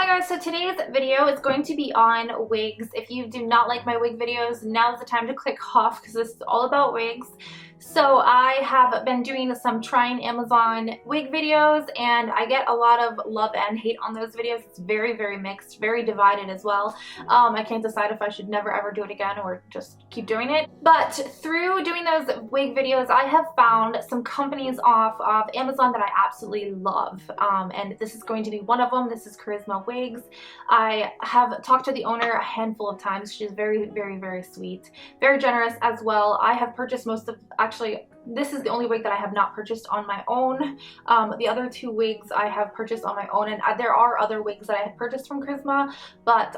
Hi guys, so today's video is going to be on wigs. If you do not like my wig videos, now's the time to click off because this is all about wigs. So I have been doing some trying Amazon wig videos and I get a lot of love and hate on those videos. It's very, very mixed, very divided as well. I can't decide if I should never ever do it again or just keep doing it. But through doing those wig videos, I have found some companies off of Amazon that I absolutely love. And this is going to be one of them. This is Charisma Wigs. I have talked to the owner a handful of times. She's very, very, very sweet, very generous as well. I have purchased most of, actually, this is the only wig that I have not purchased on my own. The other two wigs I have purchased on my own, and there are other wigs that I had purchased from Charisma, but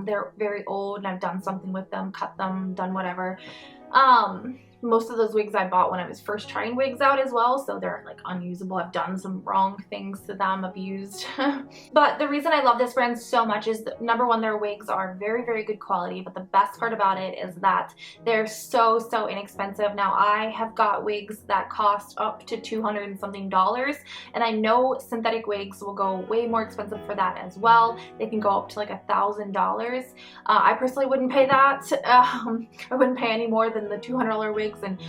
they're very old and I've done something with them, cut them, done whatever. Most of those wigs I bought when I was first trying wigs out as well, so they're like unusable. I've done some wrong things to them, abused. But the reason I love this brand so much is that, number one, their wigs are very, very good quality, but the best part about it is that they're so inexpensive. Now I have got wigs that cost up to $200 and something, and I know synthetic wigs will go way more expensive for that as well. They can go up to like $1,000. I personally wouldn't pay that. I wouldn't pay any more than the $200 wigs. And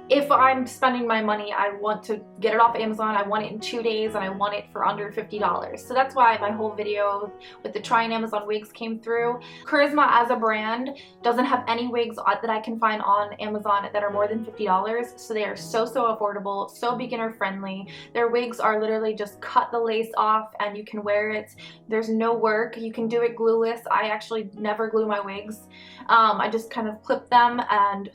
if I'm spending my money, I want to get it off Amazon. I want it in 2 days and I want it for under $50. So that's why my whole video with the trying Amazon wigs came through. Charisma as a brand doesn't have any wigs that I can find on Amazon that are more than $50. So they are so affordable, so beginner friendly. Their wigs are literally just cut the lace off and you can wear it. There's no work. You can do it glueless. I actually never glue my wigs. I just kind of clip them and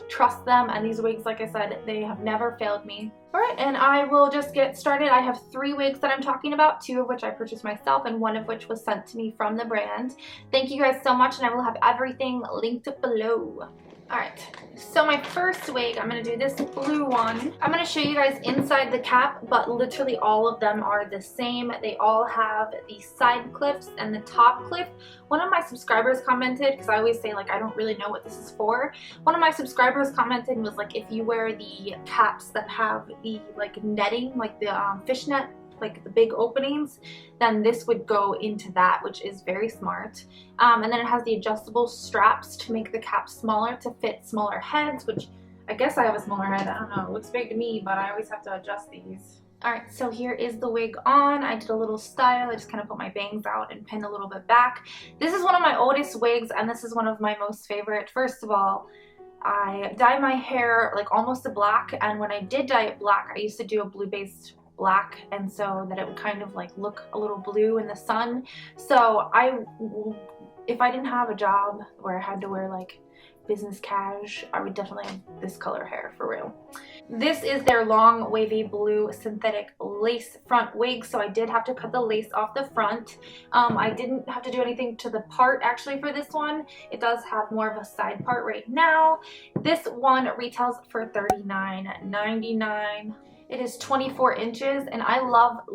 trust them, and these wigs, like I said, they have never failed me. Alright, and I will just get started. I have 3 wigs that I'm talking about, 2 of which I purchased myself and 1 of which was sent to me from the brand. Thank you guys so much, and I will have everything linked below. Alright, so my first wig, I'm going to do this blue one. I'm going to show you guys inside the cap, but literally all of them are the same. They all have the side clips and the top clip. One of my subscribers commented, because I always say like I don't really know what this is for. One of my subscribers commented and was like, if you wear the caps that have the like netting, like the fishnet, like the big openings, then this would go into that, which is very smart. And then it has the adjustable straps to make the cap smaller to fit smaller heads, which I guess I have a smaller head. I don't know, it looks big to me, but I always have to adjust these. Alright, so here is the wig on. I did a little style. I just kind of put my bangs out and pinned a little bit back. This is one of my oldest wigs, and this is one of my most favorite. First of all, I dye my hair like almost a black, and when I did dye it black, I used to do a blue-based black, and so that it would kind of like look a little blue in the sun. So if I didn't have a job where I had to wear like business cash, I would definitely have this color hair for real. This is their long wavy blue synthetic lace front wig, so I did have to cut the lace off the front. I didn't have to do anything to the part actually for this one. It does have more of a side part right now. This one retails for $39.99. It is 24 inches, and I love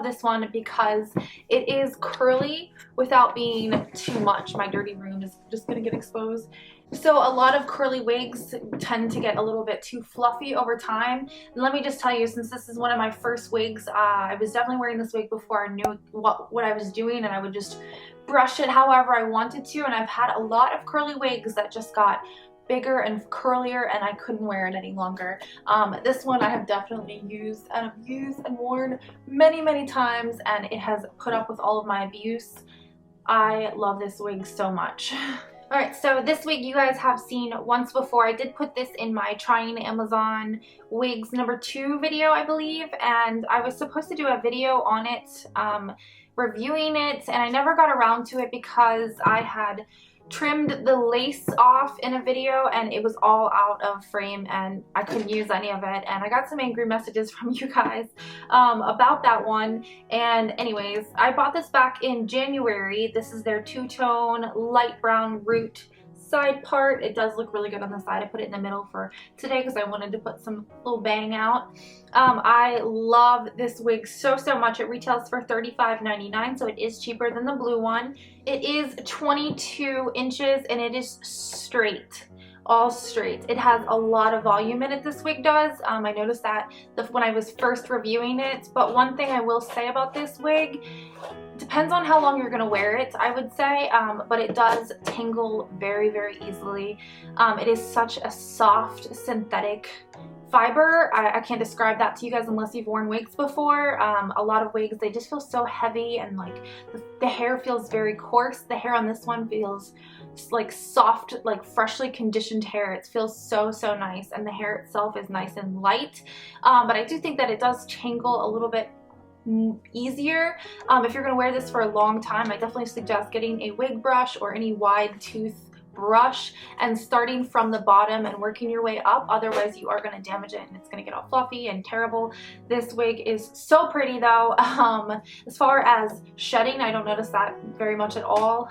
this one because it is curly without being too much. My dirty room is just gonna get exposed. So a lot of curly wigs tend to get a little bit too fluffy over time. And let me just tell you, since this is one of my first wigs, I was definitely wearing this wig before I knew what I was doing, and I would just brush it however I wanted to. And I've had a lot of curly wigs that just got bigger and curlier, and I couldn't wear it any longer. This one I have definitely used and worn many times, and it has put up with all of my abuse. I love this wig so much. Alright, so this wig you guys have seen once before. I did put this in my trying Amazon wigs number 2 video, I believe, and I was supposed to do a video on it, reviewing it, and I never got around to it because I had trimmed the lace off in a video and it was all out of frame and I couldn't use any of it, and I got some angry messages from you guys about that one. And anyways, I bought this back in January. This is their two-tone light brown root side part. It does look really good on the side. I put it in the middle for today because I wanted to put some little bang out. I love this wig so much. It retails for $35.99, so it is cheaper than the blue one. It is 22 inches and it is straight. all straight. It has a lot of volume in it, this wig does. I noticed that when I was first reviewing it, but one thing I will say about this wig, depends on how long you're gonna wear it, I would say, but it does tangle very, very easily. It is such a soft synthetic fiber. I can't describe that to you guys unless you've worn wigs before. A lot of wigs, they just feel so heavy, and like the hair feels very coarse. The hair on this one feels like soft, like freshly conditioned hair. It feels so, so nice, and the hair itself is nice and light. But I do think that it does tangle a little bit easier. If you're going to wear this for a long time, I definitely suggest getting a wig brush or any wide tooth brush and starting from the bottom and working your way up. Otherwise you are going to damage it and it's going to get all fluffy and terrible. This wig is so pretty though. As far as shedding, I don't notice that very much at all.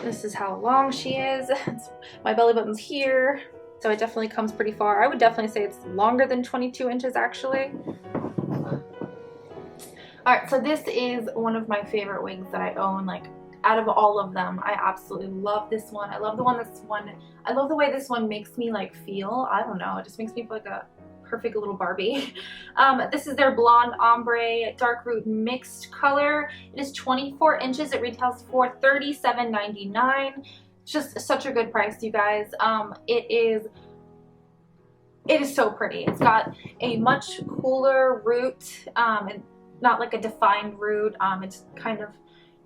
This is how long she is. My belly button's here, so it definitely comes pretty far. I would definitely say it's longer than 22 inches actually. Alright, so this is one of my favorite wigs that I own. Like, out of all of them, I absolutely love this one. I love the I love the way this one makes me like feel. I don't know, it just makes me feel like a perfect little Barbie. This is their blonde ombre dark root mixed color. It is 24 inches. It retails for $37.99. Just such a good price, you guys. It is so pretty. It's got a much cooler root, and not like a defined root.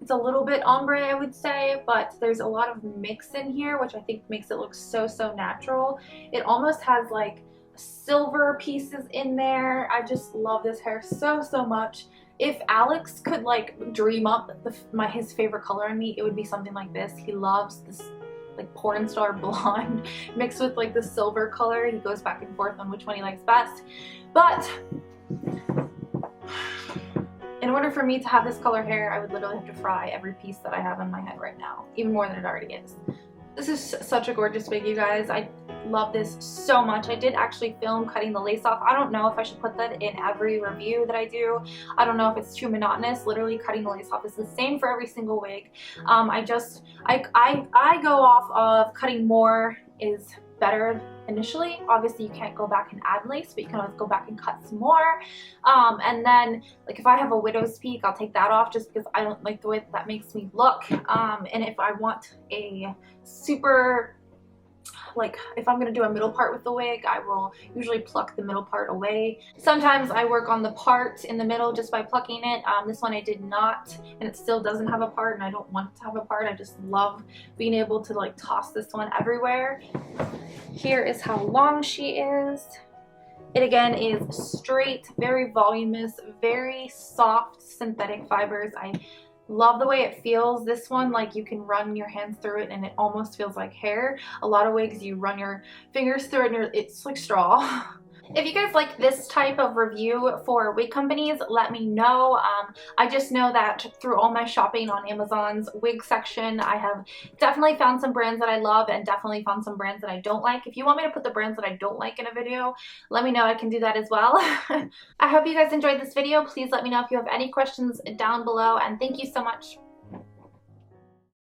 It's a little bit ombre, I would say, but there's a lot of mix in here, which I think makes it look so, so natural. It almost has like silver pieces in there. I just love this hair so, so much. If Alex could like dream up his favorite color in me, it would be something like this. He loves this like porn star blonde mixed with like the silver color. He goes back and forth on which one he likes best. But in order for me to have this color hair, I would literally have to fry every piece that I have on my head right now, even more than it already is. This is such a gorgeous wig, you guys. I love this so much. I did actually film cutting the lace off. I don't know if I should put that in every review that I do. I don't know if it's too monotonous. Literally cutting the lace off is the same for every single wig. I go off of cutting more is better initially. Obviously you can't go back and add lace, but you can always go back and cut some more. And then like if I have a widow's peak, I'll take that off just because I don't like the way that makes me look. And if I want a super, like if I'm gonna do a middle part with the wig, I will usually pluck the middle part away. Sometimes I work on the part in the middle just by plucking it. This one I did not, and it still doesn't have a part, and I don't want it to have a part. I just love being able to like toss this one everywhere. Here is how long she is. It again is straight, very voluminous, very soft synthetic fibers. I love the way it feels. This one, like you can run your hands through it and it almost feels like hair. A lot of wigs you run your fingers through it and it's like straw. If you guys like this type of review for wig companies, let me know. I just know that through all my shopping on Amazon's wig section, I have definitely found some brands that I love and definitely found some brands that I don't like. If you want me to put the brands that I don't like in a video, let me know. I can do that as well. I hope you guys enjoyed this video. Please let me know if you have any questions down below, and thank you so much.